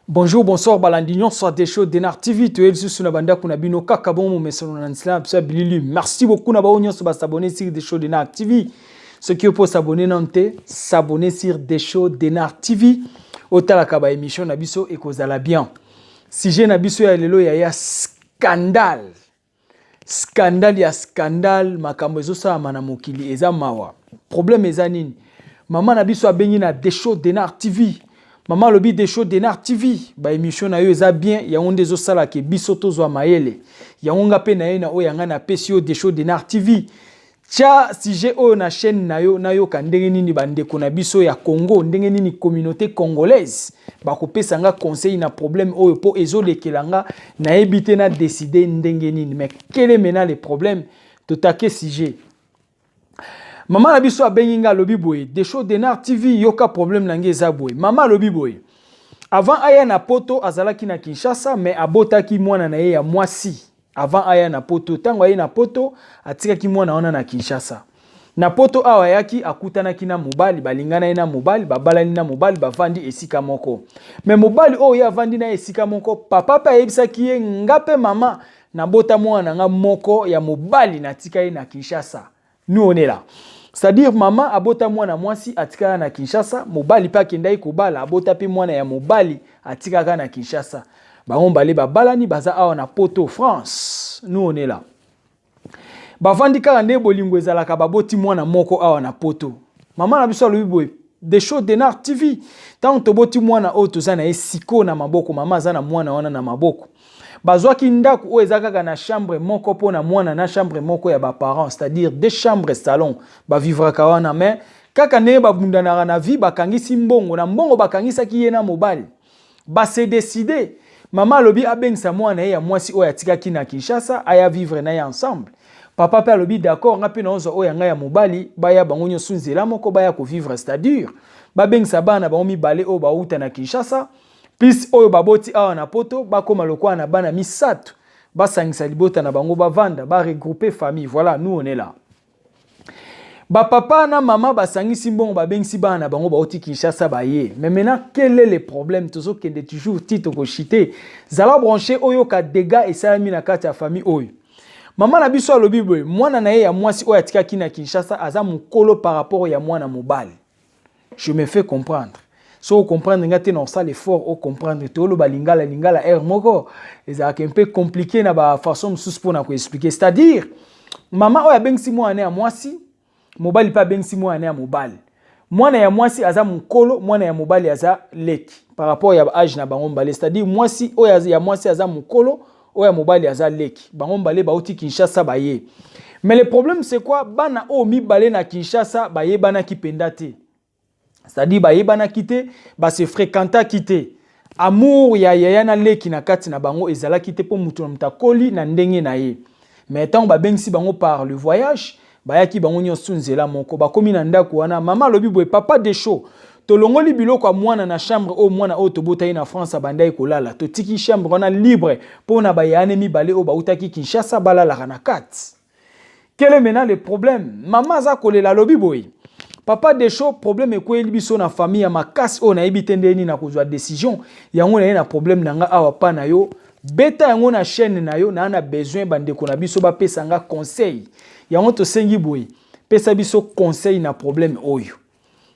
Bonjour, bonsoir, Balandignon, soit des shows d'Enar TV, tu es sur la bande kuna bino kakabon mo mesolo nansla psa bilili. Merci beaucoup na baonyo sur s'abonner sur des shows d'Enar TV. Ceux qui peuvent s'abonner nante, s'abonner sur des shows d'Enar TV. Otala kaba émission nabiso et kozala bien. Si j'ai nabiso ya lelo ya scandale. Scandale makambo ezosa mana mokili eza mawa. Problème eza nini? Maman nabiso abengi na des shows d'Enar TV. Maman lobi des shows d'Enar TV, ba émission na yo eza bien, ya onde zo sala ke biso tozwa mayele. Ya onga pe na ye na oyanga na pesio des shows d'Enar TV. Tia sujet oyo na chaîne na yo ka ndenge nini bandeko na biso ya Congo, ndenge nini communauté congolaise ba kopesa nga conseil na problème oyo po ezolekelanga na ebite na décider ndenge nini. Mais quel est maintenant le problème? Totake sujet. Maman la biso abengi nga lobi boye des shows d'Enar TV yoka problème nange eza boye. Maman lobi boye. Avant aya na poto azalaki na Kinshasa mais abotaki mwana na ye ya mwasi. Avant aya na poto tango aya na poto atikaki mwana wana na Kinshasa. Na poto awa yaki akutanaki na mobali balingana ye na mobali babalani na mobali bavandi esika moko. Mais mobali oyo ya vandi na esika moko papa pa yebisaki ye ngape mama na bota mwana nga moko ya mobali na tika ye na Kinshasa. Nous on est là. C'est-à-dire maman abota mwana mwasi atika na Kinshasa, mobali pa kendai kobala abota pe mwana ya mobali atika na Kinshasa. Ba on bale ba balani baza awa na poto France. Nous on est là. Ba vandika ne bolingo ezalaka baboti mwana moko awa na poto. Maman na biso lobi boy des shows d'Enar TV. Tant to boti mwana o toza na esiko na maboko, mama za na mwana wana na maboko. Bazwaki ndaku o ezaka na chambre moko po na mwana na chambre moko ya ba parents, c'est-à-dire deux chambres salon ba vivre ka wana mais kaka ne ba bundana na vie bakangisi mbongo na mbongo bakangisa ki ye na mobali ba se décider mama lobi abengisa mwana ya mwasi o yatika ki na Kinshasa aya vivre na ya ensemble. Papa pa lobi d'accord ngapi na ozo o yanga ya mobali baya bangonyo sunzela moko baya ko vivre, c'est-à-dire ba bengisa bana ba omi balé o ba uta na Kinshasa. Plus oyo baboti awa na poto bakoma lokwa na bana misato basangisa libota na bango bavanda ba regrouper famille. Voilà, nous on est là. Ba papa na maman basangisi mbongo babengisi bana bango baoti Kinshasa baye. Mais maintenant quel est le problème? Tozo kende toujours tito ko chité zala brancher oyo ka dégâts et salami na kati ya famille oyo. Maman na biso alobi boy mwana na ye ya mwasi oyo atika ki na Kinshasa aza mukolo par rapport ya mwana mobali. Je me fais comprendre. So comprendre ngate non ça l'effort au comprendre tolo balingala lingala moko ezaka un peu compliqué na ba façon sous pour na ko expliquer, c'est-à-dire maman oya bengsi mwana ya mwasi mobali pa bengsi mwana ya mobali mwana ya mwasi aza mukolo mwana ya mobali aza leki par rapport ya âge na bango mbale, c'est-à-dire mwasi oya ya mwasi aza mukolo oya mobali aza leki bango mbale bauti Kinshasa baye. Mais le problème c'est quoi? Bana o mi balé na Kinshasa baye bana kipendate. C'est-à-dire ba yebana kité ba se fréquenta kité amour ya na leki na kati na bango ezala kité po mutu na mutakoli na ndenge na ye. Mais tant ba bengsi bango par le voyage ba yaki bango nyonso nzela moko ba komi na ndako wana mama lobi boy papa de show to longoli biloko mwana na chambre o mwana o to bota na France bandai kolala to tiki chambre wana libre po na ba yane mi balé o ba utaki Kinshasa balala na kati. Quel est maintenant le problème? Mama za kolela lobi boy papa de show problème ko elibiso na famille ya makasi o na ebitende ni na kozwa décision yango na na problème nanga awa pa na yo beta yango na chaîne na yo na besoin bandeko na biso ba pesa nga conseil yango to sengi boy pesa biso conseil na problème oyo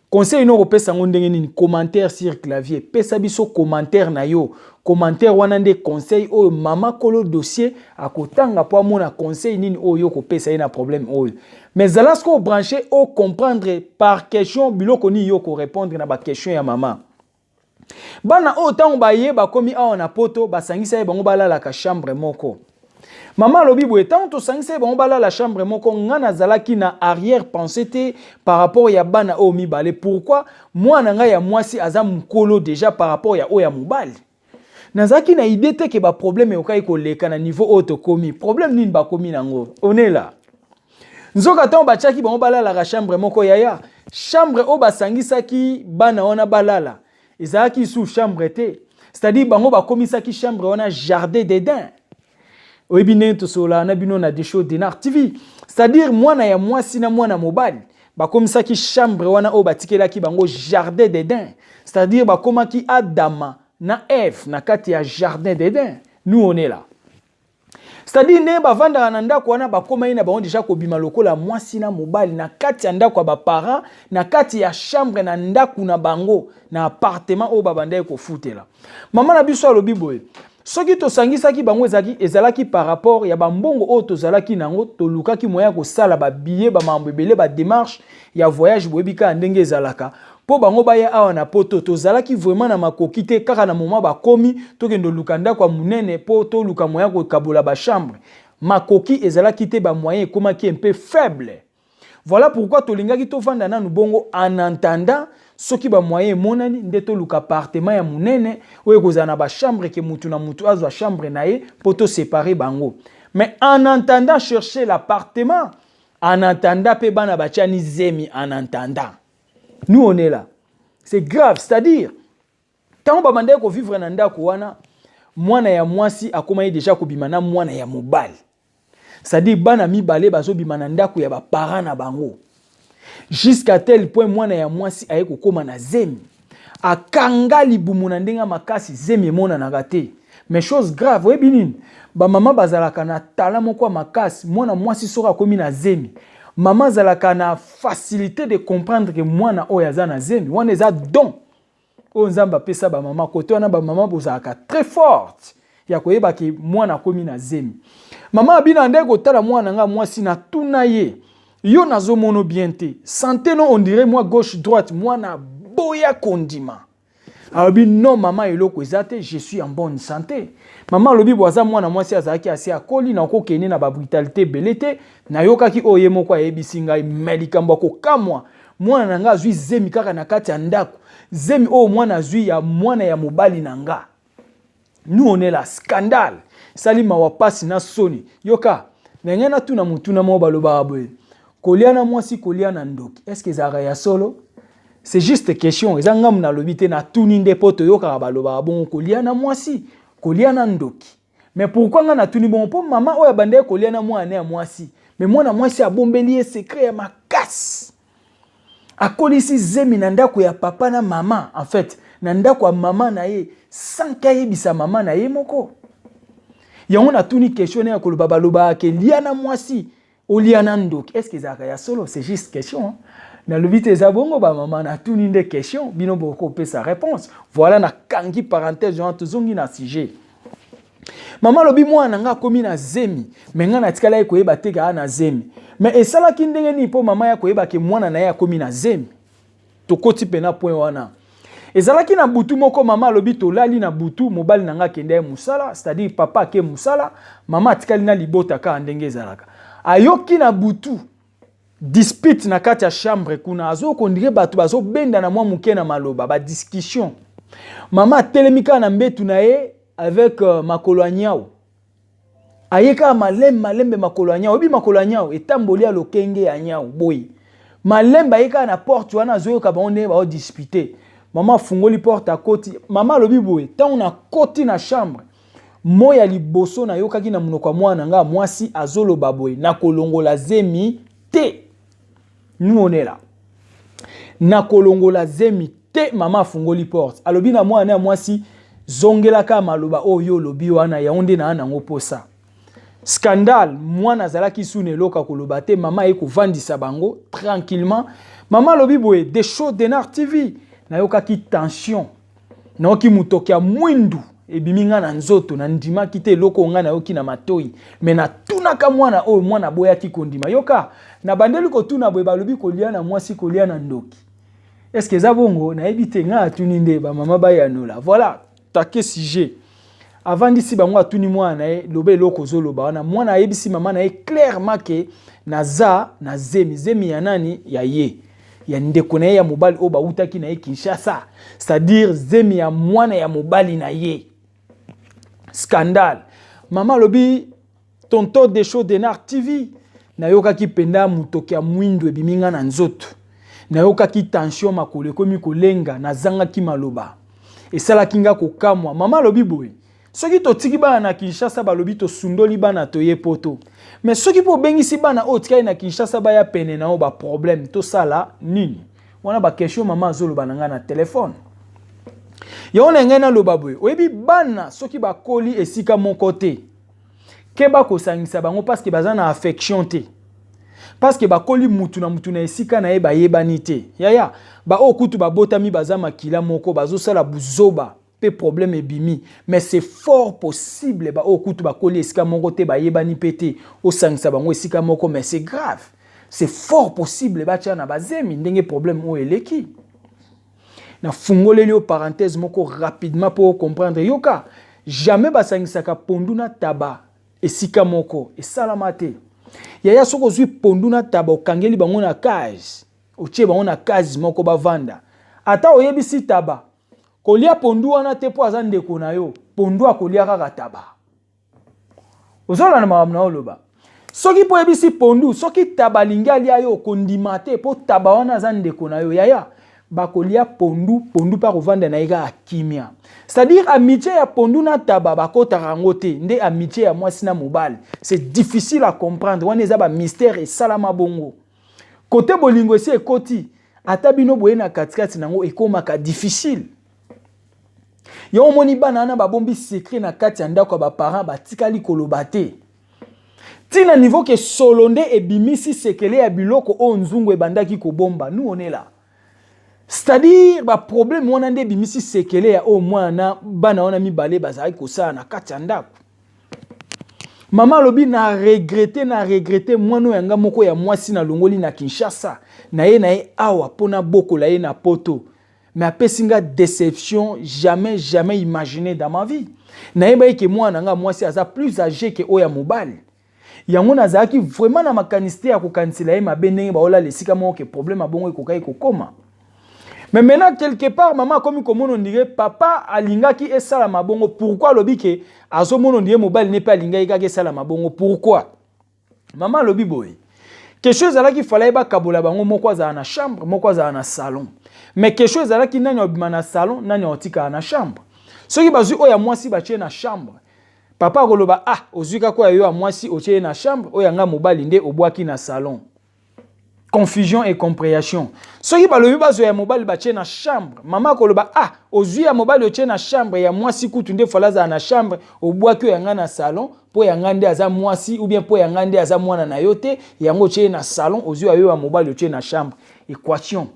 conseil no pesa ngo ndenge ni commentaire sur clavier pesa biso commentaire na yo commentaire wana nde conseil oyo mama kolo dossier akotanga po amona conseil nini oyo ko pesa ina problème oyo. Mais alasko brancher au comprendre par question biloko ni yo ko répondre na ba question ya mama. Bana o tango baye ba komi awa na poto basangisa bango balala ka chambre moko. Maman lobi boye tant to sangisa bango balala chambre moko ngana zalaki na arrière pensée par rapport ya bana o mi balé. Pourquoi mwana nga ya mwasi aza mukolo déjà par rapport ya o ya mobali. Nazaki na idée te ke ba problème yokai ko leka na niveau auto komi. Problème nini ba komi nango. On est là. Nzoka tan bachaki bango balala ka chambre moko yaya. Chambre o basangisaki bana wana balala. Ezaki sous chambre te. C'est-à-dire bango bakomisaki chambre wana jardin d'Éden. Oebine to sola na bino na des shows d'Enar TV. C'est-à-dire mwana ya mwasi na mwana mobali. Bakomisaki chambre wana o batikelaki bango jardin d'Éden. C'est-à-dire bakomaki Adama na Ève na kati ya jardin d'Éden. Nous on est là. C'est-à-dire ne bavanda na ndako wana bakoma ina ba déjà kobima lokola mwasi na mobali na kati ya ndako ba parents na kati ya chambre na ndako na bango na appartement o babanda ko futela. Mama na biso alobi boye. Soki to sangisaki bango ezalaki par rapport ya bambongo o tozalaki nango tolukaki moya ko sala ba billet ba mambebele ba démarche ya voyage boyebika ndenge ezalaka. Po bango baya awa na poto tozalaki vraiment na makoki te kaka na moment bakomi tokendo lukanda kwa munene po to luka moya ko kabola ba chambre makoki ezalaki te ba moyen komaki un peu faible. Voilà pourquoi tolingaki to vanda na bongo en entendant soki ba moyen monani nde to luka appartement ya munene oyo kozana ba chambre ke mutu na mutu azwa chambre na ye po to séparer bango. Mais en entendant chercher l'appartement, en entendant pe bana bachani zemi en entendant. Nous on est là. C'est grave, c'est-à-dire tant ba mandé ko vivre na ndako wana mwana ya mwasi akoma déjà ko bimana mwana ya mobali. C'est-à-dire bana mibale bazo bimana ndako ya ba parents na bango. Jusqu'à tel point mwana ya mwasi aye ko koma na zemi. Akanga libumu na ndenga makasi zemi mona na gate. Mais chose grave, oui binine. Ba mama bazalaka na tala moko makasi mwana mwasi soka komi na zemi. Maman zalaka na facilité de comprendre que mwana oyaza na zemi wana eza don o nzamba pesa ba mama kote wana ba mama bozalaka très forte ya koyeba ke mwana komi na zemi. Mama abina ndeko tala mwana nga mwasi na tuna ye yo nazo mono bien te santé non on dirait moi gauche droite mwana boya kondima. Alors non maman eloko ezate je suis en bonne santé. Maman lobi boza mwana mwasi azaki asi akoli na ko kene na ba brutalité belete na yokaki oye moko ayebisi ngai medikambo ko kamwa mwana nga zui zemi kaka na kati ya ndako zemi o mwana zui ya mwana ya mobali na nga. Nous on est là scandale sali mawapasi na soni yoka na ngena tuna mutuna mo baloba boye koliana mwasi koliana ndoki est-ce que ça ya solo. C'est juste question. Ezanga mna lobite na tuni nde poto yoka baloba bon koliana mwasi, koliana ndoki. Mais pourquoi nga na tuni bon po mama oya bande koliana mwana ya mwasi. Mais mwana mwasi abombeli secret ya makasi. Akolisi zemi na ndako ya papa na mama en fait, na ndako ya mama na ye sans kayebisa mama na ye moko. Yango na tuni question ya koloba baloba ke liana mwasi, oliana ndoki. Est-ce que ça ya solo? C'est juste question. Hein? Na lobite zabongo ba maman na tout une des questions bino boko pe sa réponse voilà na kangi parenthèse genre tuzongi na sujet maman lobi mwana nga komi na zemi mais nga na tikala ko yeba te ka na zemi mais esala ki ndenge ni po mama ya ko yeba ke mwana na ya komi na zemi to koti pena point wana ezala ki na butu moko mama lobi to lali na butu mobali na nga kende musala c'est-à-dire papa ke musala mama tikali na libota ka ndenge ezalaka ayoki na butu dispute na kati ya chambre kuna azo kondire batu bazo benda na mwa muke na maloba ba discussion mama telemika na mbetu na ye avec makolo anyao ayeka malembe makolo anyao obi makolo anyao etamboli ya lokenge ya anyao boy malembe ayeka na porte wana azo ka baone ba disputer mama fungoli porte akoti mama lobi boy tant on a koti na chambre moya liboso na yokaki na munoko mwana nga mwasi azoloba boy na kolongola zemi te. Nous on est là. Na kolongola zemi te mama fungoli porte. Alobi na mwana mwasi zongela ka maloba oyo lobi wana ya onde na nango posa. Scandale mwana zalaki sune loka koloba te mama eko vandisa bango tranquillement. Mama lobi boye des shows de Nar TV na yokaki tension. Na oki mutoki ya mwindu ebiminga na nzoto na ndima kite loko nga na yoki na matoi mena tuna ka mwana o mwana boya ki kondima yoka na bandeli ko tuna boye balobi koliana mwasi koliana ndoki est-ce que za bongo na ebite nga atuni nde ba mama ba ya nola voilà take sujet avant d'ici ba mwa atuni mwana e lobe loko zoloba wana mwana ebisi mama na e clairement que naza na zemi ya nani ya ye ya ndeko na ye ya mobali o ba utaki na ye Kinshasa c'est-à-dire zemi ya mwana ya mobali na ye. Scandale. Maman lobi tonton des shows de Nar TV na yoka ki penda mutoki ya mwindu ebiminga na nzoto na yoka ki tension makole komi kolenga na zanga ki maloba esala kinga kokamwa mama lobi boy soki to tiki bana na Kinshasa ba lobi to sundoli bana to ye poto mais soki po bengisi bana o tika na Kinshasa ba ya pene na o ba problème to sala nini wana ba question mama azolo bananga na téléphone Yo na loba boye. Oyebi bana soki ba koli esika mon côté. Ke ba ko sangisa bango parce que baza na affection te. Parce que ba koli mutu na esika na ye ba yebani te. Yaya ba okutu ba botami baza makila moko bazo sala buzoba pe problème ebimi. Mais c'est fort possible ba okutu ba koli esika moko te ba yebani pete o sangisa bango esika moko, mais c'est grave. C'est fort possible ba tia na bazemi ndenge problème o eleki. Na fungoleli o parenthèse moko rapidement pour comprendre yoka. Jamais basangisaka pondu na taba esika moko esalamate. Yaya soko zui pondu na taba okangeli bango na cage. Otie bango na cage moko bavanda. Ata oyebisi taba. Kolia pondu wana te po aza ndeko na yo. Pondu akolia kaka taba. Ozola na makamna oloba. Soki po yebisi pondu, soki taba lingali ayo kondimate po taba wana aza ndeko na yo. Yaya bakolia pondu pa kovanda na ega akimia. C'est-à-dire amitié ya pondu na taba bakota rangote nde amitié ya mwasi na mobali. C'est difficile à comprendre. Wana eza ba mystère et salama bongo. Côté bolingo esi ekoti ata bino boye na katikati nango ekomaka difficile. Yo moni bana na babombi secret na kati ya ndako ba parents batikali koloba te. Tina niveau que solonde ebimisi sekele ya biloko o nzungu ebandaki kobomba. Nous on est là. C'est-à-dire ba problème wana nde bimisi sekele ya o mwana bana wana mibale bazali kosala na kati ya ndako. Mama lobi na regrette mwana yanga moko ya mwasi na longoli na Kinshasa na ye awa pona boko la ye na poto. Mais apesinga déception jamais imaginé dans ma vie. Na ye ba ke mwana nga mwasi aza plus âgé que oya mobali. Yango nazaki vraiment na makaniste ya kokanisila ye mabene ba ola lesika moko ke problème abongo ekokai kokoma. Mais maintenant, quelque part, maman, comme on dirait, papa alinga ki esala mabongo. Pourquoi lobi ke azo mono dirait mobile n'est pas alinga ki esala mabongo? Pourquoi? Maman lobi boy. Quelque chose là qu'il fallait ba kabola bango moko za na chambre, moko za na salon. Mais quelque chose là qui nani obima na salon, nani otika na chambre. Ce qui bazu oya mwasi ba tie na chambre. Papa koloba ozuka ko yo mwasi o tie na chambre, oya nga mobile nde obwaki na salon. Confusion et compréhension. Ce qui va le bazo ya mobile ba tie na chambre. Maman koloba ozui ya mobile o tie na chambre ya mwasi kutu nde falaza na chambre obwaki ya nga na salon po ya nga nde aza mwasi ou bien po ya nga nde aza mwana na yote yango tie na salon ozui ya mobile o tie na chambre. Équation.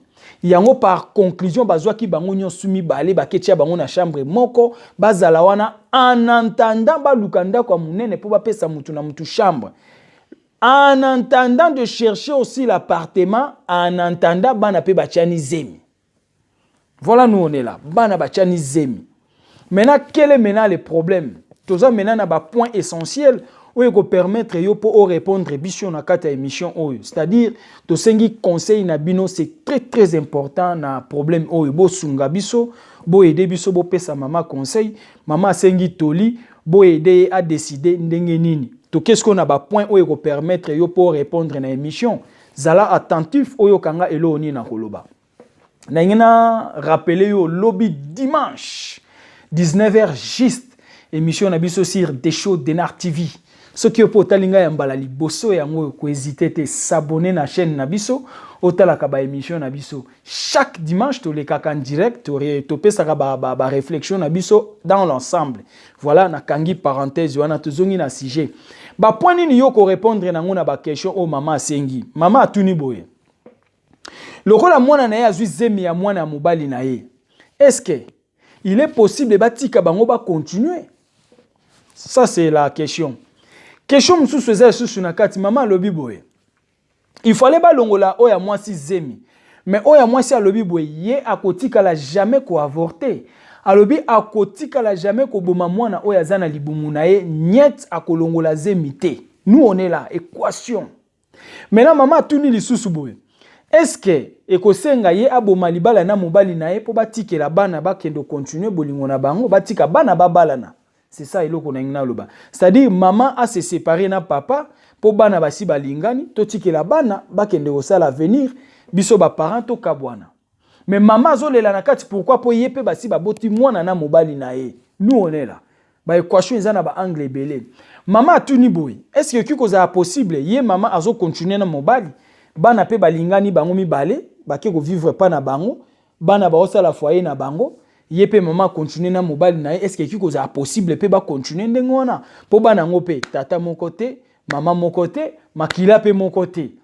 Yango par conclusion bazwa ki bango nyon sumi balé ba ketia bango na chambre moko bazala wana en entendant ba lukanda kwa munene po ba pesa mutu na mutu chambre. En entendant de chercher aussi l'appartement, en entendant bana pe bachani zemi. Voilà, nous on est là. Bana bachani zemi. Maintenant, quel est maintenant le problème? Tout ça maintenant na ba point essentiel où il faut permettre yo pour répondre biso na kata émission oyo. C'est-à-dire to sengi conseil na bino c'est très important na problème oyo bo sunga biso, bo aider biso bo pesa mama conseil, mama sengi toli, bo aider à décider ndenge nini. Donc, qu'est-ce qu'on a ba point où il faut permettre yo pour répondre na émission? Zala attentif oyo kanga elo oni na koloba. Na ngena rappeler yo lobby dimanche 19h juste émission na biso sur Desho Denar TV. Ce qui est pour talinga ya mbala liboso yango ko hésiter te s'abonner na chaîne na biso otala ka ba émission na biso chaque dimanche to le kaka en direct to pesa ka ba réflexion na biso dans l'ensemble. Voilà na kangi parenthèse wana tozongi na sujet. Ba point nini yo ko répondre na ngona ba question o mama asengi. Mama atuni boye. Lokola mwana na ye azwi zemi ya mwana mobali na ye. Est-ce que il est possible batika bango ba continuer? Ça c'est la question. Question msusu eza susu na kati mama lobi boye. Il fallait ba longola oya mwasi zemi. Mais oya mwasi alobi boye ye akotika la jamais ko avorter. Alobi akotika la jamais ko boma mwana oya zana libumu na ye nyet akolongola zemi te. Nous on est là, équation. Maintenant mama tuni lisusu boye. Est-ce que ekosenga ye aboma libala na mobali na ye po batikela bana bakendo continuer bolingo na bango batika bana babalana? C'est ça eloko na ngina loba. C'est-à-dire maman a se séparé na papa po bana basi balingani to tikela bana bakende osala avenir biso ba parents to kabwana. Mais maman zolela na kati pourquoi po yepe basi baboti mwana na mobali na ye. Nous on est là. Ba équation ezana ba angle belé. Maman atuni boy. Est-ce que kiko za possible ye maman azo continuer na mobali bana pe balingani bango mibale bake ko vivre pas na bango bana ba osala foyer na bango Yepe maman continuer na mobile na est-ce que kiko za possible pe ba continuer ndengona po bana ngope tata mon côté maman mon côté makila pe mon côté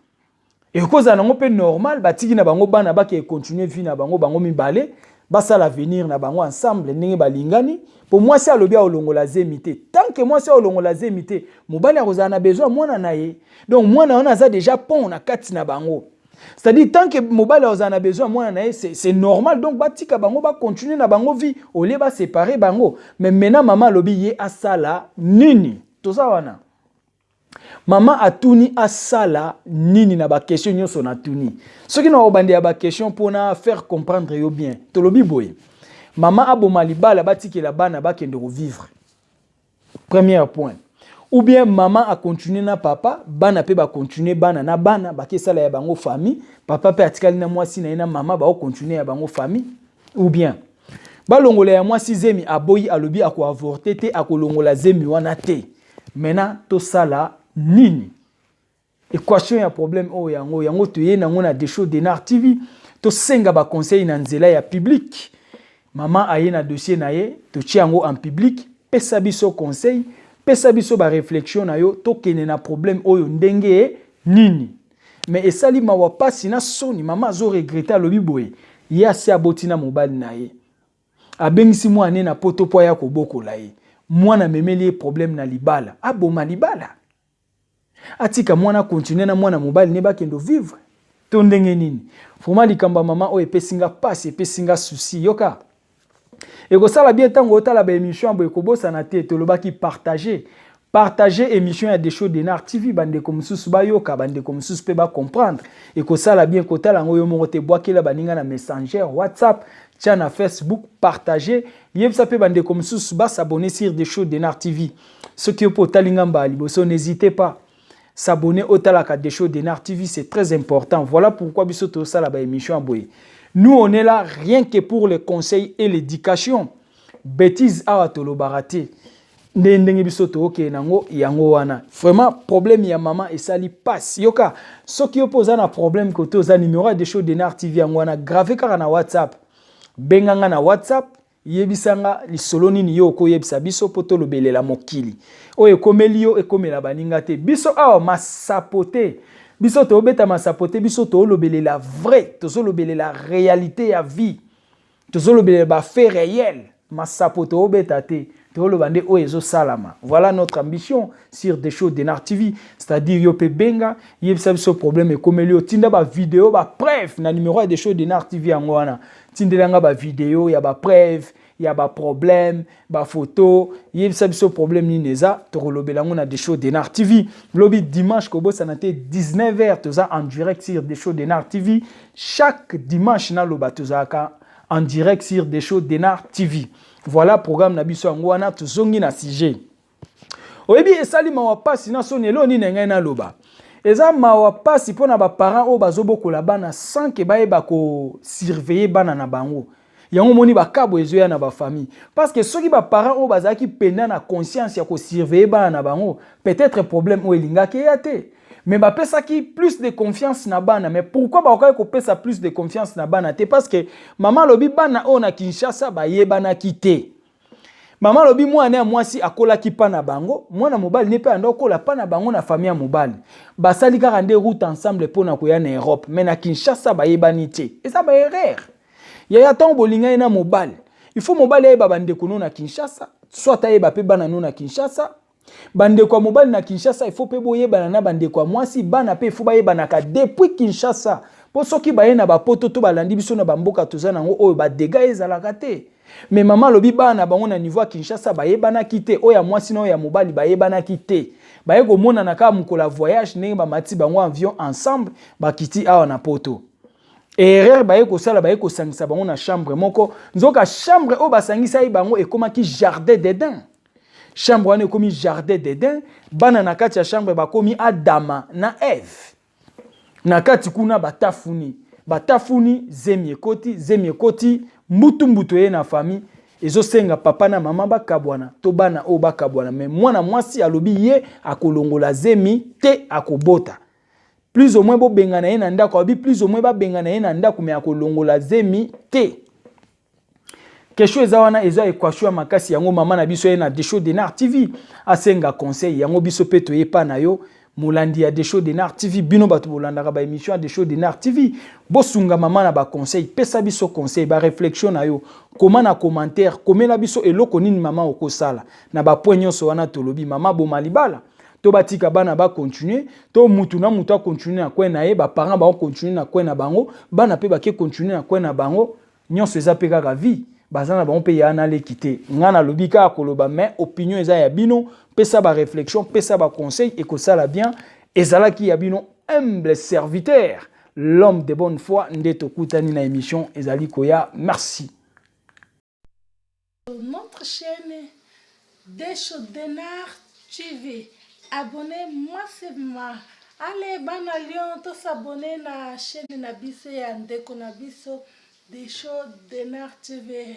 et cause na ngope normal batiki na bango bana ba ke continuer vie na bango mibale ba ça l'avenir na bango ensemble ndenge balingani pour moi c'est alobi olongola zemité tant que moi c'est olongola zemité mobali akozana besoin mwana na ye donc mwana on a déjà pont na kati na bango. C'est-à-dire, tant que mobile a besoin, c'est normal. Donc, batika bango va continuer na bango vie. Au lieu de séparer bango. Mais maintenant, maman lobi ye asala nini. Tout ça wana. Maman a tuni asala nini na ba question nyoso na tuni. Ce qui n'a obandi a ba question pour na faire comprendre yo bien. To lobi boy. Maman a bomaliba la batiki la bana ba kende vivre. Premier point. Ou bien maman a continué na papa, bana pe ba continuer bana na bana, ba ke sala ya bango famille, papa pe atikali na mwasi na maman ba continuer ya bango famille. Ou bien ba longola ya mwasi zemi aboyi alobi ako avorter te ako longola zemi wana te. Maintenant to sala nini? Équation ya problème o yango to ye nango na Desho Denar TV, to senga ba conseil na nzela ya public. Maman aye na dossier na ye, to tia yango en public, pesa biso conseil. Pesa biso ba réflexion na yo to kene na problème oyo ndenge nini mais esali mawa pasi na soni mama zo regretter lobi boye ya se abotina mobali na ye abengisi mwana na poto po ya kobokola ye mwana memeli problème na libala aboma libala atika mwana continuer na mwana mobali ne ba kendo vivre to ndenge nini foma likamba mama o epesinga pasi epesinga souci yoka. Et que ça la bien tant que la émission boy kobosa na te tolobaki partager émission ya Desho Denar TV bande comme sous ba yoka bande comme sous pe ba comprendre et que ça la bien kota la ngoyo mo te boaki la baninga na messenger WhatsApp tia na Facebook partager yeb ça pe bande comme sous ba s'abonner sur Desho Denar TV ceux qui po talinga mbali boso n'hésitez pas s'abonner au talaka Desho Denar TV c'est très important voilà pourquoi biso to ça la ba émission boy. Nous, on est là rien que pour les conseils et l'éducation. Bêtise à tolobarate. Ndenge bisoto ok nango yango wana. Vraiment problème ya maman et sali passe. Yoka, ce qui oppose un problème côté aux numéro de Desho Denar TV yango wana gravé car na WhatsApp. Benganga na WhatsApp, yebisanga li solo nini yo ko yebisa biso poto lobelela mokili. Oye komeli yo e komela baninga te. Biso awa masapote. Biso to beta masapote biso to lobele la vraie to lobele la réalité ya vie to lobele ba fait réel masapote obeta te to lobande o ezo salama. Voilà notre ambition sur Desho Denar TV, c'est-à-dire yo pe benga yebisa biso problème e komeli tinda ba vidéo ba preuve na numéro de Desho Denar TV yango wana tindelanga ba vidéo ya ba preuve il y a des problèmes, des photos, il y a des problèmes nineza, to lobelango na Desho Denar TV. Lobby dimanche kobo sanate 19h toza en direct sur Desho Denar TV. Chaque dimanche na loba toza en direct sur Desho Denar TV. Voilà programme na biso ngwana tozongi na sujet. Oyebi esali mawa pasi na sonelo ni nenga na loba. Eza mawa pasi pona ba parents o bazobokola bana sans que baeba ko surveiller bana na bango. Yango moni ba kabo ezoya na ba famille parce que ceux qui ba parents o bazaki pena na conscience ya ko surveiller bana na bango peut-être problème o elinga ke yate mais ba pesa ki plus de confiance na bana mais pourquoi ba ko pesa plus de confiance na bana te parce que maman lobi bana o na Kinshasa ba yebana kité maman lobi mwana mwasi akola ki pa na bango mwana mobali ne pe ando kola pa na bango na famille mobali ba sali ka rende route ensemble pona ko ya na Europe mais na Kinshasa ba yebani te et ça ba erreur. Il y a tant bolinga na mobile. Il faut mobile ya bande kono na Kinshasa, soit ta yeba pe bana no na Kinshasa. Bande kwa mobile na Kinshasa, il faut pe boye bana na bande kwa mwasi bana pe il faut ba yeba na ka depuis Kinshasa. Po soki ba yena ba poto to balandi biso na bamboka tozana ngo oyo ba dégâts ezalaka te. Mais maman lobi bana bango na niveau Kinshasa ba yeba na kité oya mwasi no ya mobile ba yeba na kité. Ba yego mona na ka mukola voyage ne ba mati bango avion ensemble ba kiti awa na poto. Erreur baye ko sala baye ko sangisa bango na chambre moko nzoka chambre o basangisa yi bango ekomaki jardin d'Éden chambre wana ekomi jardin d'Éden bana na kati ya chambre bakomi Adama na Eve na kati kuna batafuni zemi ekoti mbutu ye na famille ezosenga papa na mama bakabwana to bana o bakabwana mais mwana mwasi alobi ye akolongola zemi te akobota. Plus ou moins bo bengana ye na ndako abi plus ou moins ba bengana ye na ndako me akolongola zemi te Question eza wana eza équation ya makasi yango mama na biso na Desho Denar TV asenga conseil yango biso pe toyepa na yo molandi ya Desho Denar TV bino bato bolandaka ba émission ya Desho Denar TV bosunga mama na ba conseil pesa biso conseil ba réflexion na yo comment na commentaire komela biso eloko nini mama okosala na ba point nyonso wana tolobi mama bo malibala to batika bana ba continuer to mutu na mutu a continuer na kwena ye ba parents ba continuer na kwena bango bana pe ba ke continuer na kwena bango nyonso eza pe kaka vie bazana ba on pe ya na l'équité ngana lobika koloba mais opinion eza ya bino pesa ba réflexion pesa ba conseil et que ça la bien ezala ki ya bino humble serviteur l'homme de bonne foi ndeto kutani na émission ezali koya merci. Notre chaîne Desho Denar TV, abonnez massivement. Allez bana lion to s'abonner na chaîne na biso ya ndeko na biso Desho Denar TV.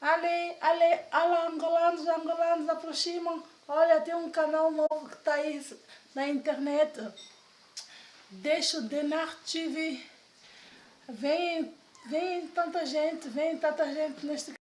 Allez, Angolanza prochima. Olha, tem canal novo que tá aí na internet. Desho Denar TV. Vem tanta gente neste